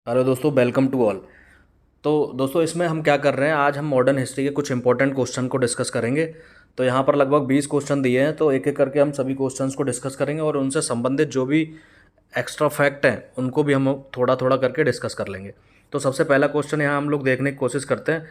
Hello दोस्तों, welcome to all. तो दोस्तों, इसमें हम क्या कर रहे हैं, आज हम मॉडर्न हिस्ट्री के कुछ इंपॉर्टेंट क्वेश्चन को डिस्कस करेंगे। तो यहाँ पर लगभग 20 क्वेश्चन दिए हैं, तो एक एक करके हम सभी क्वेश्चंस को डिस्कस करेंगे और उनसे संबंधित जो भी एक्स्ट्रा फैक्ट हैं उनको भी हम थोड़ा थोड़ा करके डिस्कस कर लेंगे। तो सबसे पहला क्वेश्चन यहाँ हम लोग देखने की कोशिश करते हैं।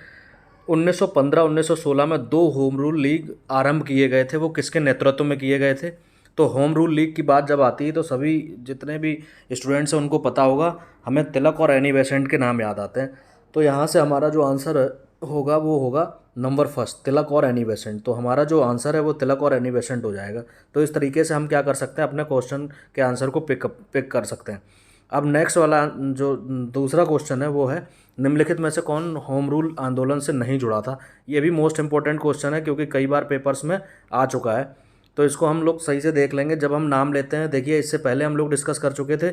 1915-1916 में दो होम रूल लीग आरंभ किए गए थे, वो किसके नेतृत्व में किए गए थे? तो होम रूल लीग की बात जब आती है तो सभी जितने भी स्टूडेंट्स हैं उनको पता होगा, हमें तिलक और एनी बेसेंट के नाम याद आते हैं। तो यहाँ से हमारा जो आंसर होगा वो होगा नंबर फर्स्ट, तिलक और एनी बेसेंट। तो हमारा जो आंसर है वो तिलक और एनी बेसेंट हो जाएगा। तो इस तरीके से हम क्या कर सकते हैं, अपने क्वेश्चन के आंसर को पिक कर सकते हैं। अब नेक्स्ट वाला जो दूसरा क्वेश्चन है वो है, निम्नलिखित में से कौन होम रूल आंदोलन से नहीं जुड़ा था? ये भी मोस्ट इंपॉर्टेंट क्वेश्चन है क्योंकि कई बार पेपर्स में आ चुका है। तो इसको हम लोग सही से देख लेंगे जब हम नाम लेते हैं। देखिए, इससे पहले हम लोग डिस्कस कर चुके थे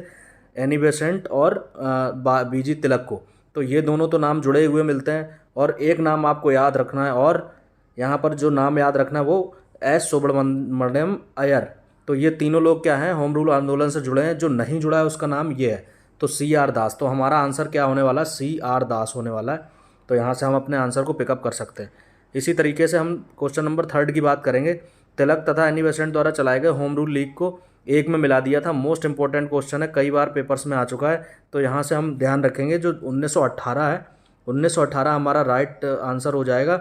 एनी बेसेंट और बीजी तिलक को। तो ये दोनों तो नाम जुड़े हुए मिलते हैं, और एक नाम आपको याद रखना है, और यहाँ पर जो नाम याद रखना है वो एस सुब्रमण्यम अय्यर। तो ये तीनों लोग क्या हैं, होम रूल आंदोलन से जुड़े हैं। जो नहीं जुड़ा है उसका नाम ये है, तो सी आर दास। तो हमारा आंसर क्या होने वाला है, सी आर दास होने वाला है। तो यहाँ से हम अपने आंसर को पिकअप कर सकते हैं। इसी तरीके से हम क्वेश्चन नंबर थर्ड की बात करेंगे। तिलक तथा एनी बेसेंट द्वारा चलाए गए होम रूल लीग को एक में मिला दिया था। मोस्ट इंपॉर्टेंट क्वेश्चन है, कई बार पेपर्स में आ चुका है। तो यहाँ से हम ध्यान रखेंगे जो 1918 है, 1918 हमारा राइट आंसर हो जाएगा,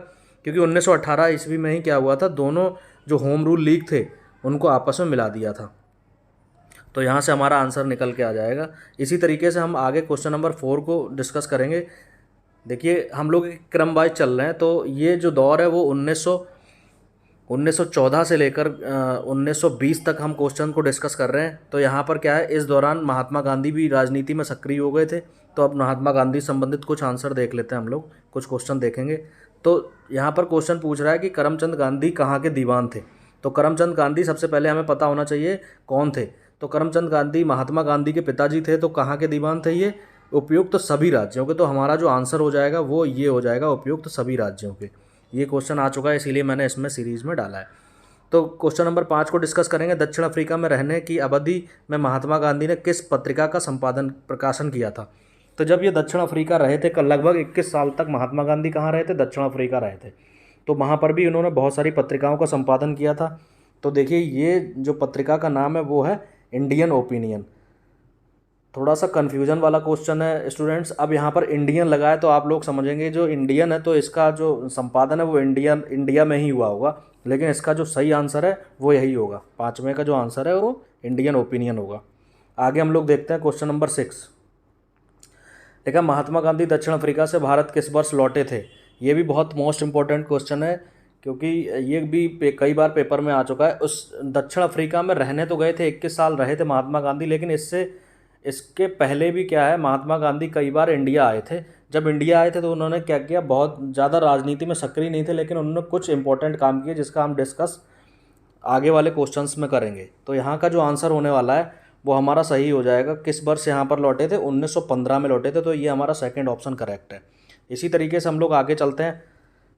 क्योंकि 1918 ईस्वी में ही क्या हुआ था, दोनों जो होम रूल लीग थे उनको आपस में मिला दिया था। तो यहाँ से हमारा आंसर निकल के आ जाएगा। इसी तरीके से हम आगे क्वेश्चन नंबर 4 को डिस्कस करेंगे। देखिए, हम लोग एक क्रम वाइज चल रहे हैं। तो ये जो दौर है वो 1914 से लेकर 1920 तक हम क्वेश्चन को डिस्कस कर रहे हैं। तो यहाँ पर क्या है, इस दौरान महात्मा गांधी भी राजनीति में सक्रिय हो गए थे। तो अब महात्मा गांधी संबंधित कुछ आंसर देख लेते हैं, हम लोग कुछ क्वेश्चन देखेंगे। तो यहाँ पर क्वेश्चन पूछ रहा है कि करमचंद गांधी कहाँ के दीवान थे? तो करमचंद गांधी सबसे पहले हमें पता होना चाहिए कौन थे। तो करमचंद गांधी महात्मा गांधी के पिताजी थे। तो कहाँ के दीवान थे ये? उपयुक्त सभी राज्यों के। तो हमारा जो आंसर हो जाएगा वो ये हो जाएगा, उपयुक्त सभी राज्यों के। ये क्वेश्चन आ चुका है, इसीलिए मैंने इसमें सीरीज़ में डाला है। तो क्वेश्चन नंबर 5 को डिस्कस करेंगे। दक्षिण अफ्रीका में रहने की अवधि में महात्मा गांधी ने किस पत्रिका का संपादन प्रकाशन किया था? तो जब ये दक्षिण अफ्रीका रहे थे, लगभग 21 साल तक महात्मा गांधी कहाँ रहे थे? दक्षिण अफ्रीका रहे थे। तो वहाँ पर भी उन्होंने बहुत सारी पत्रिकाओं का संपादन किया था। तो देखिए, ये जो पत्रिका का नाम है वो है इंडियन ओपिनियन। थोड़ा सा कन्फ्यूजन वाला क्वेश्चन है स्टूडेंट्स। अब यहाँ पर इंडियन लगा है तो आप लोग समझेंगे जो इंडियन है तो इसका जो संपादन है वो इंडिया में ही हुआ होगा, लेकिन इसका जो सही आंसर है वो यही होगा। पाँचवें का जो आंसर है वो इंडियन ओपिनियन होगा। आगे हम लोग देखते हैं क्वेश्चन नंबर 6। देखा, महात्मा गांधी दक्षिण अफ्रीका से भारत किस वर्ष लौटे थे? ये भी बहुत मोस्ट इंपॉर्टेंट क्वेश्चन है, क्योंकि ये भी कई बार पेपर में आ चुका है। उस दक्षिण अफ्रीका में रहने तो गए थे, 21 साल रहे थे महात्मा गांधी, लेकिन इसके पहले भी क्या है, महात्मा गांधी कई बार इंडिया आए थे। जब इंडिया आए थे तो उन्होंने क्या किया, बहुत ज़्यादा राजनीति में सक्रिय नहीं थे, लेकिन उन्होंने कुछ इंपॉर्टेंट काम किए जिसका हम डिस्कस आगे वाले क्वेश्चंस में करेंगे। तो यहाँ का जो आंसर होने वाला है वो हमारा सही हो जाएगा। किस वर्ष यहाँ पर लौटे थे? 1915 में लौटे थे। तो ये हमारा सेकंड ऑप्शन करेक्ट है। इसी तरीके से हम लोग आगे चलते हैं।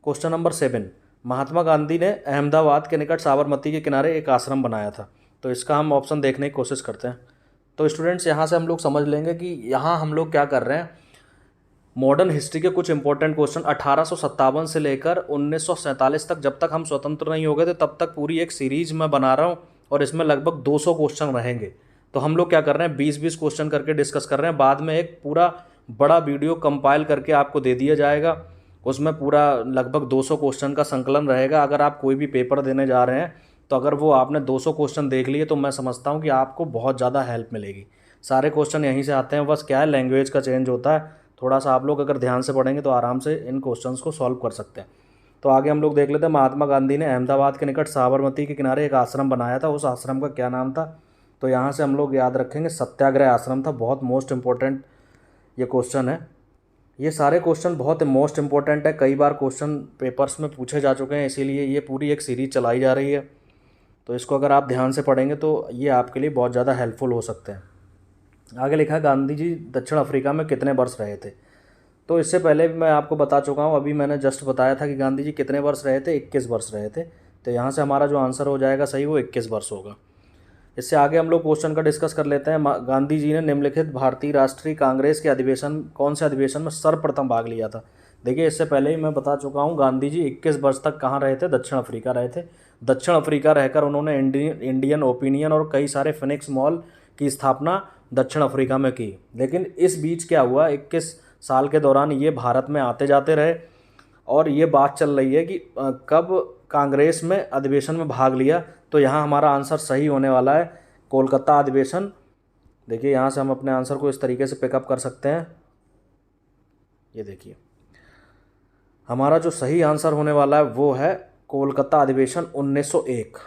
Question number 7। महात्मा गांधी ने अहमदाबाद के निकट साबरमती के किनारे एक आश्रम बनाया था। तो इसका हम ऑप्शन देखने की कोशिश करते हैं। तो स्टूडेंट्स, यहाँ से हम लोग समझ लेंगे कि यहाँ हम लोग क्या कर रहे हैं, मॉडर्न हिस्ट्री के कुछ इंपॉर्टेंट क्वेश्चन 1857 से लेकर 1947 तक, जब तक हम स्वतंत्र नहीं हो गए थे तब तक पूरी एक सीरीज मैं बना रहा हूँ, और इसमें लगभग 200 क्वेश्चन रहेंगे। तो हम लोग क्या कर रहे हैं, 20-20 क्वेश्चन करके डिस्कस कर रहे हैं। बाद में एक पूरा बड़ा वीडियो कंपाइल करके आपको दे दिया जाएगा, उसमें पूरा लगभग 200 क्वेश्चन का संकलन रहेगा। अगर आप कोई भी पेपर देने जा रहे हैं तो अगर वो आपने 200 क्वेश्चन देख लिए तो मैं समझता हूँ कि आपको बहुत ज़्यादा हेल्प मिलेगी। सारे क्वेश्चन यहीं से आते हैं, बस क्या है, लैंग्वेज का चेंज होता है थोड़ा सा। आप लोग अगर ध्यान से पढ़ेंगे तो आराम से इन क्वेश्चंस को सॉल्व कर सकते हैं। तो आगे हम लोग देख लेते हैं। महात्मा गांधी ने अहमदाबाद के निकट साबरमती के किनारे एक आश्रम बनाया था, उस आश्रम का क्या नाम था? तो यहाँ से हम लोग याद रखेंगे सत्याग्रह आश्रम था। बहुत मोस्ट इंपॉर्टेंट ये क्वेश्चन है। ये सारे क्वेश्चन बहुत मोस्ट इंपॉर्टेंट है, कई बार क्वेश्चन पेपर्स में पूछे जा चुके हैं, इसीलिए ये पूरी एक सीरीज चलाई जा रही है। तो इसको अगर आप ध्यान से पढ़ेंगे तो ये आपके लिए बहुत ज़्यादा हेल्पफुल हो सकते हैं। आगे लिखा है, गांधी जी दक्षिण अफ्रीका में कितने वर्ष रहे थे? तो इससे पहले भी मैं आपको बता चुका हूँ, अभी मैंने जस्ट बताया था कि गांधी जी कितने वर्ष रहे थे, 21 वर्ष रहे थे। तो यहाँ से हमारा जो आंसर हो जाएगा सही, वो 21 वर्ष होगा। इससे आगे हम लोग क्वेश्चन का डिस्कस कर लेते हैं। गांधी जी ने निम्नलिखित भारतीय राष्ट्रीय कांग्रेस के अधिवेशन कौन से अधिवेशन में सर्वप्रथम भाग लिया था। देखिए इससे पहले ही मैं बता चुका हूँ, गांधी जी 21 वर्ष तक कहाँ रहे थे, दक्षिण अफ्रीका रहे थे। दक्षिण अफ्रीका रहकर उन्होंने इंडियन ओपिनियन और कई सारे फिनिक्स मॉल की स्थापना दक्षिण अफ्रीका में की। लेकिन इस बीच क्या हुआ, 21 साल के दौरान ये भारत में आते जाते रहे और ये बात चल रही है कि कब कांग्रेस में अधिवेशन में भाग लिया। तो यहाँ हमारा आंसर सही होने वाला है, कोलकाता अधिवेशन। देखिए यहाँ से हम अपने आंसर को इस तरीके से पिकअप कर सकते हैं। ये देखिए हमारा जो सही आंसर होने वाला है वो है कोलकाता अधिवेशन 1901।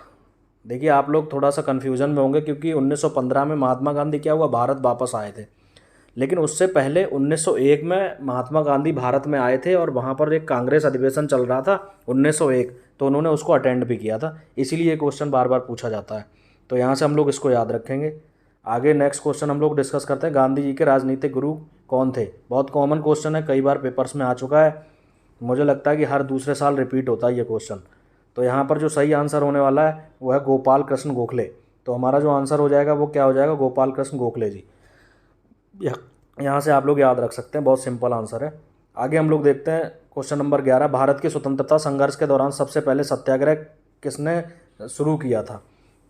देखिए आप लोग थोड़ा सा कन्फ्यूजन में होंगे क्योंकि 1915 में महात्मा गांधी क्या हुआ, भारत वापस आए थे। लेकिन उससे पहले 1901 में महात्मा गांधी भारत में आए थे और वहाँ पर एक कांग्रेस अधिवेशन चल रहा था 1901, तो उन्होंने उसको अटेंड भी किया था। इसीलिए ये क्वेश्चन बार बार पूछा जाता है, तो यहाँ से हम लोग इसको याद रखेंगे। आगे नेक्स्ट क्वेश्चन हम लोग डिस्कस करते हैं, गांधी जी के राजनीतिक गुरु कौन थे। बहुत कॉमन क्वेश्चन है, कई बार पेपर्स में आ चुका है, मुझे लगता है कि हर दूसरे साल रिपीट होता है ये क्वेश्चन। तो यहाँ पर जो सही आंसर होने वाला है वो है गोपाल कृष्ण गोखले। तो हमारा जो आंसर हो जाएगा वो क्या हो जाएगा, गोपाल कृष्ण गोखले जी। यहाँ से आप लोग याद रख सकते हैं, बहुत सिंपल आंसर है। आगे हम लोग देखते हैं क्वेश्चन नंबर 11, भारत के स्वतंत्रता संघर्ष के दौरान सबसे पहले सत्याग्रह किसने शुरू किया था।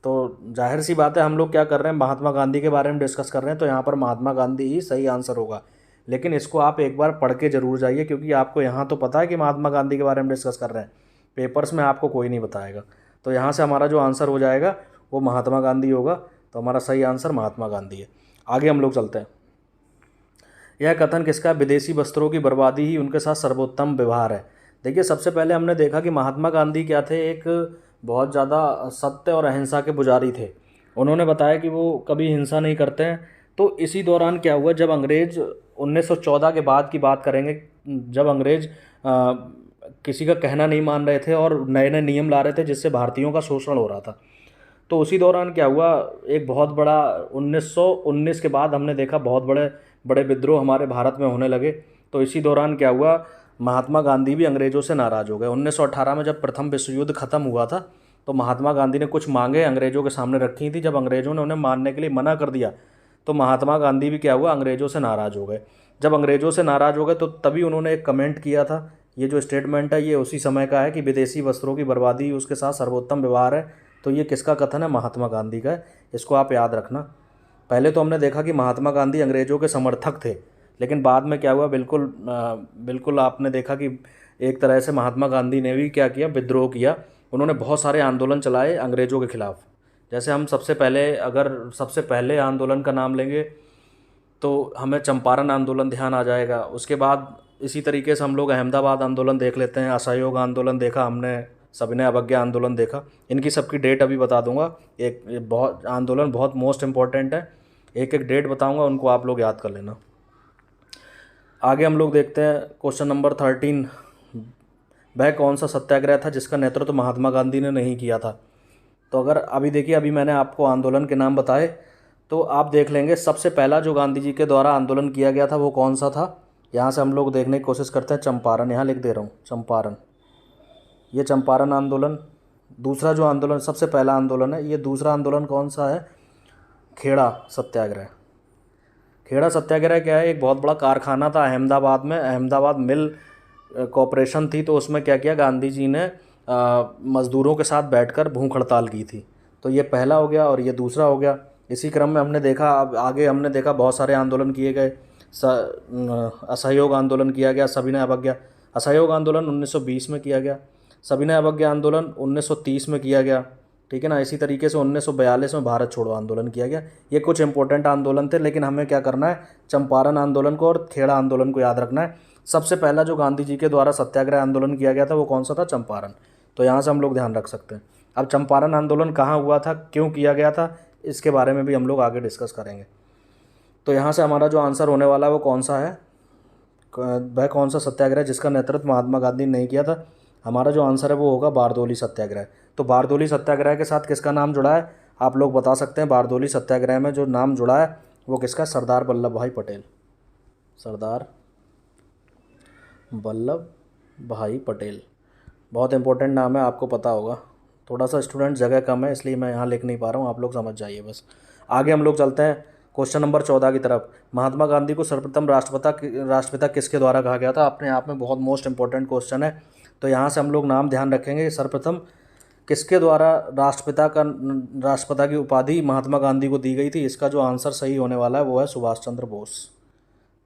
तो जाहिर सी बात है हम लोग क्या कर रहे हैं, महात्मा गांधी के बारे में डिस्कस कर रहे हैं, तो यहाँ पर महात्मा गांधी ही सही आंसर होगा। लेकिन इसको आप एक बार पढ़ के ज़रूर जाइए, क्योंकि आपको यहाँ तो पता है कि महात्मा गांधी के बारे में डिस्कस कर रहे हैं, पेपर्स में आपको कोई नहीं बताएगा। तो यहाँ से हमारा जो आंसर हो जाएगा वो महात्मा गांधी होगा। तो हमारा सही आंसर महात्मा गांधी है। आगे हम लोग चलते हैं। यह कथन किसका, विदेशी वस्त्रों की बर्बादी ही उनके साथ सर्वोत्तम व्यवहार है। देखिए सबसे पहले हमने देखा कि महात्मा गांधी क्या थे, एक बहुत ज़्यादा सत्य और अहिंसा के पुजारी थे। उन्होंने बताया कि वो कभी हिंसा नहीं करते हैं। तो इसी दौरान क्या हुआ, जब अंग्रेज़ 1914 के बाद की बात करेंगे, जब अंग्रेज़ किसी का कहना नहीं मान रहे थे और नए नए नियम ला रहे थे जिससे भारतीयों का शोषण हो रहा था, तो उसी दौरान क्या हुआ, एक बहुत बड़ा 1919 के बाद हमने देखा बहुत बड़े बड़े विद्रोह हमारे भारत में होने लगे। तो इसी दौरान क्या हुआ, महात्मा गांधी भी अंग्रेज़ों से नाराज़ हो गए। 1918 में जब प्रथम विश्व युद्ध खत्म हुआ था, तो महात्मा गांधी ने कुछ मांगे अंग्रेज़ों के सामने रखी थी। जब अंग्रेज़ों ने उन्हें मानने के लिए मना कर दिया, तो महात्मा गांधी भी क्या हुआ, अंग्रेज़ों से नाराज़ हो गए। जब अंग्रेज़ों से नाराज़ हो गए तो तभी उन्होंने एक कमेंट किया था। ये जो स्टेटमेंट है ये उसी समय का है कि विदेशी वस्त्रों की बर्बादी उसके साथ सर्वोत्तम व्यवहार है। तो ये किसका कथन है, महात्मा गांधी का है। इसको आप याद रखना। पहले तो हमने देखा कि महात्मा गांधी अंग्रेज़ों के समर्थक थे, लेकिन बाद में क्या हुआ, बिल्कुल आपने देखा कि एक तरह से महात्मा गांधी ने भी क्या किया, विद्रोह किया। उन्होंने बहुत सारे आंदोलन चलाए अंग्रेज़ों के खिलाफ़। जैसे हम सबसे पहले आंदोलन का नाम लेंगे तो हमें चंपारण आंदोलन ध्यान आ जाएगा। उसके बाद इसी तरीके से हम लोग अहमदाबाद आंदोलन देख लेते हैं, असहयोग आंदोलन देखा हमने, सविनय अवज्ञा आंदोलन देखा। इनकी सबकी डेट अभी बता दूंगा। एक बहुत आंदोलन बहुत मोस्ट इम्पॉर्टेंट है, एक एक डेट बताऊंगा, उनको आप लोग याद कर लेना। आगे हम लोग देखते हैं क्वेश्चन नंबर 13, वह कौन सा सत्याग्रह था जिसका नेतृत्व महात्मा गांधी ने नहीं किया था। तो अगर अभी देखिए, अभी मैंने आपको आंदोलन के नाम बताए, तो आप देख लेंगे सबसे पहला जो गांधी जी के द्वारा आंदोलन किया गया था वो कौन सा था। यहाँ से हम लोग देखने की कोशिश करते हैं, चंपारण, यहाँ लिख दे रहा हूँ चंपारण, ये चंपारण आंदोलन। दूसरा जो आंदोलन, सबसे पहला आंदोलन है, ये दूसरा आंदोलन कौन सा है, खेड़ा सत्याग्रह। खेड़ा सत्याग्रह क्या है, एक बहुत बड़ा कारखाना था अहमदाबाद में, अहमदाबाद मिल कॉरपोरेशन थी। तो उसमें क्या किया, गांधी जी ने मज़दूरों के साथ बैठकर भूख हड़ताल की थी। तो ये पहला हो गया और ये दूसरा हो गया। इसी क्रम में हमने देखा, अब आगे हमने देखा बहुत सारे आंदोलन किए गए। असहयोग आंदोलन किया गया, सविनय अवज्ञा असहयोग आंदोलन 1920 में किया गया, सविनय अवज्ञा आंदोलन 1930 में किया गया, ठीक है ना। इसी तरीके से 1942 में भारत छोड़ो आंदोलन किया गया। ये कुछ इंपॉर्टेंट आंदोलन थे, लेकिन हमें क्या करना है, चंपारण आंदोलन को और खेड़ा आंदोलन को याद रखना है। सबसे पहला जो गांधी जी के द्वारा सत्याग्रह आंदोलन किया गया था वो कौन सा था, चंपारण। तो यहाँ से हम लोग ध्यान रख सकते हैं। अब चंपारण आंदोलन कहाँ हुआ था, क्यों किया गया था, इसके बारे में भी हम लोग आगे डिस्कस करेंगे। तो यहाँ से हमारा जो आंसर होने वाला है वो कौन सा है, वह कौन सा सत्याग्रह जिसका नेतृत्व महात्मा गांधी ने नहीं किया था। हमारा जो आंसर है वो होगा बारदोली सत्याग्रह। तो बारदोली सत्याग्रह के साथ किसका नाम जुड़ा है, आप लोग बता सकते हैं। बारदोली सत्याग्रह में जो नाम जुड़ा है वो किसका, सरदार वल्लभ भाई पटेल, सरदार वल्लभ भाई पटेल। बहुत इंपॉर्टेंट नाम है, आपको पता होगा। थोड़ा सा स्टूडेंट जगह कम है इसलिए मैं यहाँ लिख नहीं पा रहा हूँ, आप लोग समझ जाइए बस। आगे हम लोग चलते हैं क्वेश्चन नंबर 14 की तरफ। महात्मा गांधी को सर्वप्रथम राष्ट्रपिता किसके द्वारा कहा गया था? अपने आप में बहुत मोस्ट इंपॉर्टेंट क्वेश्चन है। तो यहाँ से हम लोग नाम ध्यान रखेंगे, सर्वप्रथम किसके द्वारा राष्ट्रपिता की उपाधि महात्मा गांधी को दी गई थी? इसका जो आंसर सही होने वाला है वो है सुभाष चंद्र बोस।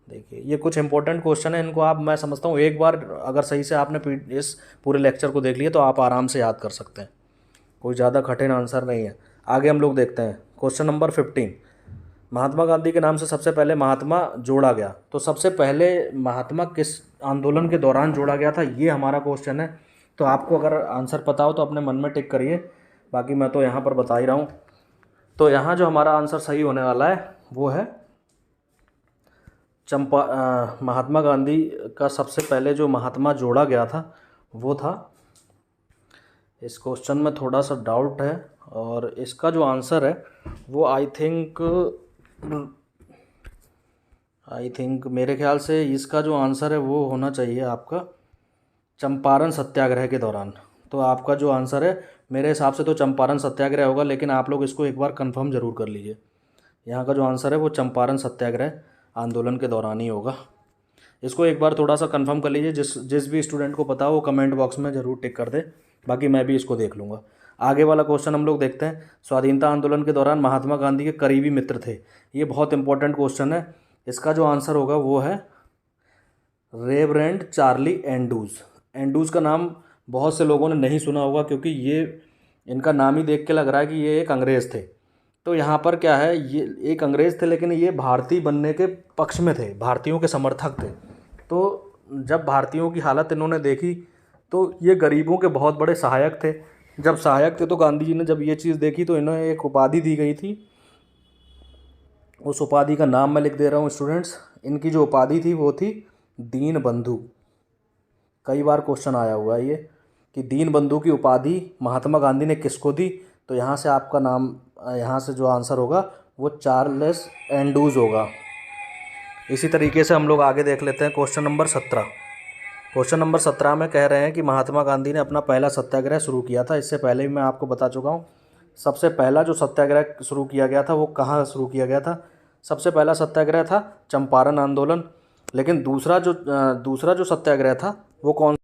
देखिए ये कुछ इंपॉर्टेंट क्वेश्चन है, इनको आप, मैं समझता हूँ एक बार अगर सही से आपने इस पूरे लेक्चर को देख लिया तो आप आराम से याद कर सकते हैं, कोई ज़्यादा कठिन आंसर नहीं है। आगे हम लोग देखते हैं क्वेश्चन नंबर 15। महात्मा गांधी के नाम से सबसे पहले महात्मा जोड़ा गया, तो सबसे पहले महात्मा किस आंदोलन के दौरान जोड़ा गया था, ये हमारा क्वेश्चन है। तो आपको अगर आंसर पता हो तो अपने मन में टिक करिए, बाकी मैं तो यहाँ पर बता ही रहा हूँ। तो यहाँ जो हमारा आंसर सही होने वाला है वो है महात्मा गांधी का सबसे पहले जो महात्मा जोड़ा गया था वो था, इस क्वेश्चन में थोड़ा सा डाउट है और इसका जो आंसर है वो आई थिंक मेरे ख्याल से इसका जो आंसर है वो होना चाहिए आपका चंपारण सत्याग्रह के दौरान। तो आपका जो आंसर है मेरे हिसाब से तो चंपारण सत्याग्रह होगा, लेकिन आप लोग इसको एक बार कंफर्म ज़रूर कर लीजिए। यहाँ का जो आंसर है वो चंपारण सत्याग्रह आंदोलन के दौरान ही होगा। इसको एक बार थोड़ा सा कंफर्म कर लीजिए, जिस भी स्टूडेंट को पता हो वो कमेंट बॉक्स में ज़रूर टिक कर दे, बाकी मैं भी इसको देख लूँगा। आगे वाला क्वेश्चन हम लोग देखते हैं। स्वाधीनता आंदोलन के दौरान महात्मा गांधी के करीबी मित्र थे, ये बहुत इंपॉर्टेंट क्वेश्चन है। इसका जो आंसर होगा वो है रेवरेंड चार्ली एंड्रूज। एंड्रूज का नाम बहुत से लोगों ने नहीं सुना होगा क्योंकि ये इनका नाम ही देख के लग रहा है कि ये एक अंग्रेज़ थे। तो यहाँ पर क्या है, ये एक अंग्रेज़ थे लेकिन ये भारतीय बनने के पक्ष में थे, भारतीयों के समर्थक थे। तो जब भारतीयों की हालत इन्होंने देखी तो ये गरीबों के बहुत बड़े सहायक थे। जब सहायक थे तो गांधी जी ने जब ये चीज़ देखी तो इन्हें एक उपाधि दी गई थी। उस उपाधि का नाम मैं लिख दे रहा हूँ स्टूडेंट्स। इनकी जो उपाधि थी वो थी दीन बंधु। कई बार क्वेश्चन आया हुआ है ये कि दीन बंधु की उपाधि महात्मा गांधी ने किसको दी। तो यहाँ से आपका नाम, यहाँ से जो आंसर होगा वो चार्ल्स एंड्रूज होगा। इसी तरीके से हम लोग आगे देख लेते हैं क्वेश्चन नंबर 17। क्वेश्चन नंबर 17 में कह रहे हैं कि महात्मा गांधी ने अपना पहला सत्याग्रह शुरू किया था। इससे पहले भी मैं आपको बता चुका हूँ, सबसे पहला जो सत्याग्रह शुरू किया गया था वो कहाँ शुरू किया गया था। सबसे पहला सत्याग्रह था चंपारण आंदोलन, लेकिन दूसरा जो सत्याग्रह था वो कौन,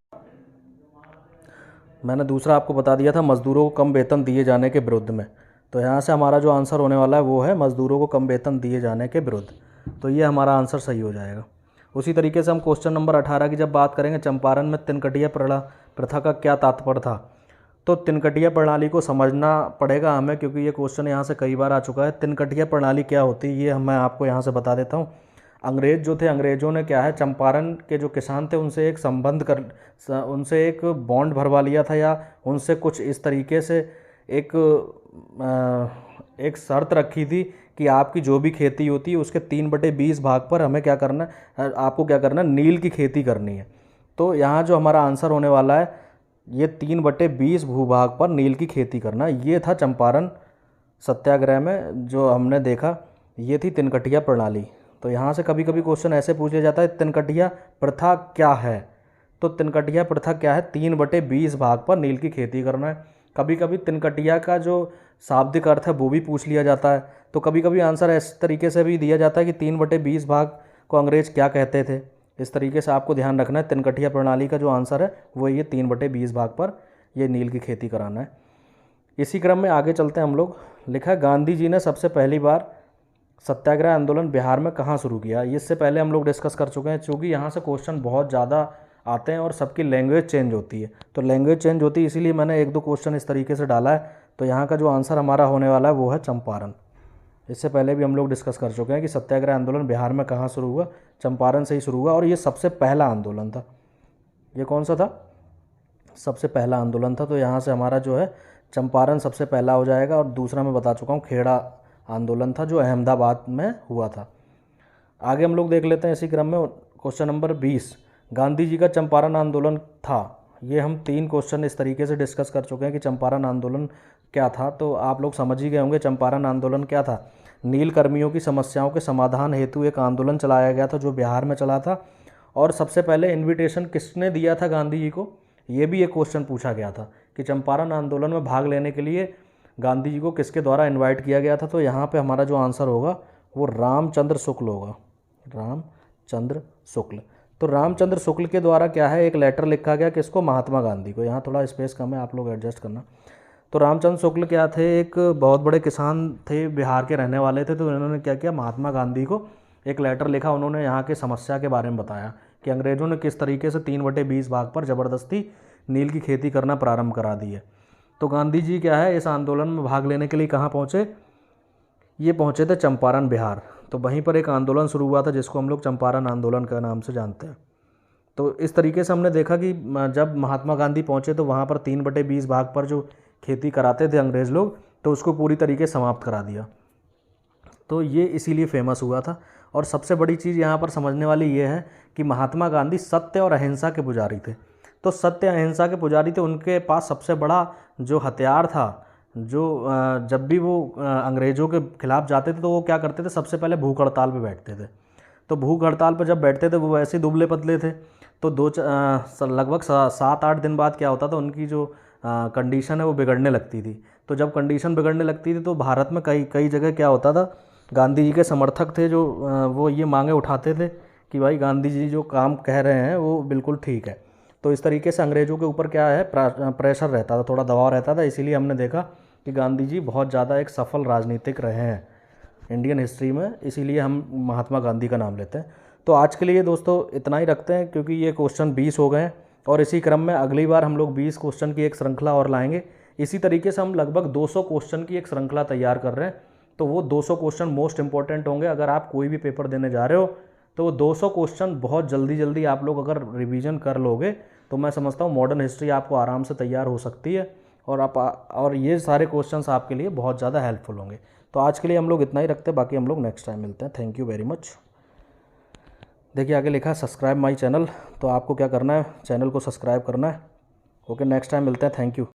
मैंने दूसरा आपको बता दिया था, मज़दूरों को कम वेतन दिए जाने के विरुद्ध में। तो यहाँ से हमारा जो आंसर होने वाला है वो है मज़दूरों को कम वेतन दिए जाने के विरुद्ध। तो ये हमारा आंसर सही हो जाएगा। उसी तरीके से हम क्वेश्चन नंबर 18 की जब बात करेंगे, चंपारण में तिनकटिया प्रथा का क्या तात्पर्य था। तो तिनकटिया प्रणाली को समझना पड़ेगा हमें, क्योंकि ये क्वेश्चन यहाँ से कई बार आ चुका है। तिनकटिया प्रणाली क्या होती है ये मैं आपको यहाँ से बता देता हूँ। अंग्रेज़ जो थे, अंग्रेज़ों ने क्या है, चंपारण के जो किसान थे उनसे एक बॉन्ड भरवा लिया था, या उनसे कुछ इस तरीके से एक शर्त रखी थी कि आपकी जो भी खेती होती है उसके 3/20 भाग पर हमें क्या करना है, आपको क्या करना है, नील की खेती करनी है। तो यहाँ जो हमारा आंसर होने वाला है ये 3/20 भूभाग पर नील की खेती करना, ये था चंपारण सत्याग्रह में जो हमने देखा, ये थी तिनकटिया प्रणाली। तो यहाँ से कभी कभी क्वेश्चन ऐसे पूछा जाता है, तिनकटिया प्रथा क्या है। तो तिनकटिया प्रथा क्या है, 3/20 भाग पर नील की खेती करना है। कभी कभी तिनकटिया का जो शाब्दिक अर्थ है वो भी पूछ लिया जाता है। तो कभी कभी आंसर इस तरीके से भी दिया जाता है कि 3/20 भाग को अंग्रेज़ क्या कहते थे। इस तरीके से आपको ध्यान रखना है, तिनकटिया प्रणाली का जो आंसर है वो ये 3/20 भाग पर ये नील की खेती कराना है। इसी क्रम में आगे चलते हैं हम लोग। लिखा है गांधी जी ने सबसे पहली बार सत्याग्रह आंदोलन बिहार में कहाँ शुरू किया। इससे पहले हम लोग डिस्कस कर चुके हैं, चूँकि यहाँ से क्वेश्चन बहुत ज़्यादा आते हैं और सबकी लैंग्वेज चेंज होती है। तो लैंग्वेज चेंज होती है इसीलिए मैंने 1-2 क्वेश्चन इस तरीके से डाला है। तो यहाँ का जो आंसर हमारा होने वाला है वो है चंपारण। इससे पहले भी हम लोग डिस्कस कर चुके हैं कि सत्याग्रह आंदोलन बिहार में कहाँ शुरू हुआ, चंपारण से ही शुरू हुआ, और ये सबसे पहला आंदोलन था। ये कौन सा था, सबसे पहला आंदोलन था। तो यहाँ से हमारा जो है चंपारण सबसे पहला हो जाएगा, और दूसरा मैं बता चुका हूँ खेड़ा आंदोलन था जो अहमदाबाद में हुआ था। आगे हम लोग देख लेते हैं इसी क्रम में क्वेश्चन नंबर 20। गांधी जी का चंपारण आंदोलन था, ये हम 3 क्वेश्चन इस तरीके से डिस्कस कर चुके हैं कि चंपारण आंदोलन क्या था। तो आप लोग समझ ही गए होंगे चंपारण आंदोलन क्या था। नील कर्मियों की समस्याओं के समाधान हेतु एक आंदोलन चलाया गया था जो बिहार में चला था। और सबसे पहले इन्विटेशन किसने दिया था गांधी जी को, ये भी एक क्वेश्चन पूछा गया था कि चंपारण आंदोलन में भाग लेने के लिए गांधी जी को किसके द्वारा इनवाइट किया गया था। तो यहाँ पे हमारा जो आंसर होगा वो रामचंद्र शुक्ल होगा, रामचंद्र शुक्ल। तो रामचंद्र शुक्ल के द्वारा क्या है, एक लेटर लिखा गया किसको, महात्मा गांधी को। यहाँ थोड़ा स्पेस कम है, आप लोग एडजस्ट करना। तो रामचंद्र शुक्ल क्या थे, एक बहुत बड़े किसान थे, बिहार के रहने वाले थे। तो इन्होंने क्या किया, महात्मा गांधी को एक लेटर लिखा। उन्होंने यहाँ के समस्या के बारे में बताया कि अंग्रेज़ों ने किस तरीके से 3/20 भाग पर ज़बरदस्ती नील की खेती करना प्रारंभ करा दी है। तो गांधी जी क्या है, इस आंदोलन में भाग लेने के लिए कहाँ पहुँचे, ये पहुँचे थे चंपारण बिहार। तो वहीं पर एक आंदोलन शुरू हुआ था जिसको हम लोग चंपारण आंदोलन के नाम से जानते हैं। तो इस तरीके से हमने देखा कि जब महात्मा गांधी पहुँचे तो वहाँ पर 3/20 भाग पर जो खेती कराते थे अंग्रेज़ लोग, तो उसको पूरी तरीके से समाप्त करा दिया। तो ये इसीलिए फेमस हुआ था। और सबसे बड़ी चीज़ यहाँ पर समझने वाली ये है कि महात्मा गांधी सत्य और अहिंसा के पुजारी थे। तो सत्य अहिंसा के पुजारी थे, उनके पास सबसे बड़ा जो हथियार था, जो जब भी वो अंग्रेज़ों के खिलाफ जाते थे तो वो क्या करते थे, सबसे पहले भूख हड़ताल पे बैठते थे। तो भूख हड़ताल पर जब बैठते थे वो वैसे ही दुबले पतले थे। तो लगभग 7-8 दिन बाद क्या होता था, उनकी जो कंडीशन है वो बिगड़ने लगती थी। तो जब कंडीशन बिगड़ने लगती थी तो भारत में कई जगह क्या होता था, गांधी जी के समर्थक थे जो वो ये मांगे उठाते थे कि भाई गांधी जी जो काम कह रहे हैं वो बिल्कुल ठीक है। तो इस तरीके से अंग्रेज़ों के ऊपर क्या है, प्रेशर रहता था, थोड़ा दबाव रहता था। इसीलिए हमने देखा कि गांधी जी बहुत ज़्यादा एक सफल राजनीतिक रहे हैं इंडियन हिस्ट्री में, इसीलिए हम महात्मा गांधी का नाम लेते हैं। तो आज के लिए दोस्तों इतना ही रखते हैं, क्योंकि ये क्वेश्चन 20 हो गए हैं और इसी क्रम में अगली बार हम लोग 20 क्वेश्चन की एक श्रृंखला और लाएंगे। इसी तरीके से हम लगभग 200 क्वेश्चन की एक श्रृंखला तैयार कर रहे हैं। तो वो 200 क्वेश्चन मोस्ट इंपॉर्टेंट होंगे। अगर आप कोई भी पेपर देने जा रहे हो तो वो 200 क्वेश्चन बहुत जल्दी आप लोग अगर रिवीजन कर लोगे तो मैं समझता हूँ मॉडर्न हिस्ट्री आपको आराम से तैयार हो सकती है। और ये सारे क्वेश्चंस आपके लिए बहुत ज़्यादा हेल्पफुल होंगे। तो आज के लिए हम लोग इतना ही रखते हैं, बाकी हम लोग नेक्स्ट टाइम मिलते हैं। Thank you very much. देखिए आगे लिखा है सब्सक्राइब माई चैनल, तो आपको क्या करना है, चैनल को सब्सक्राइब करना है। ओके, नेक्स्ट टाइम मिलते हैं। Thank you.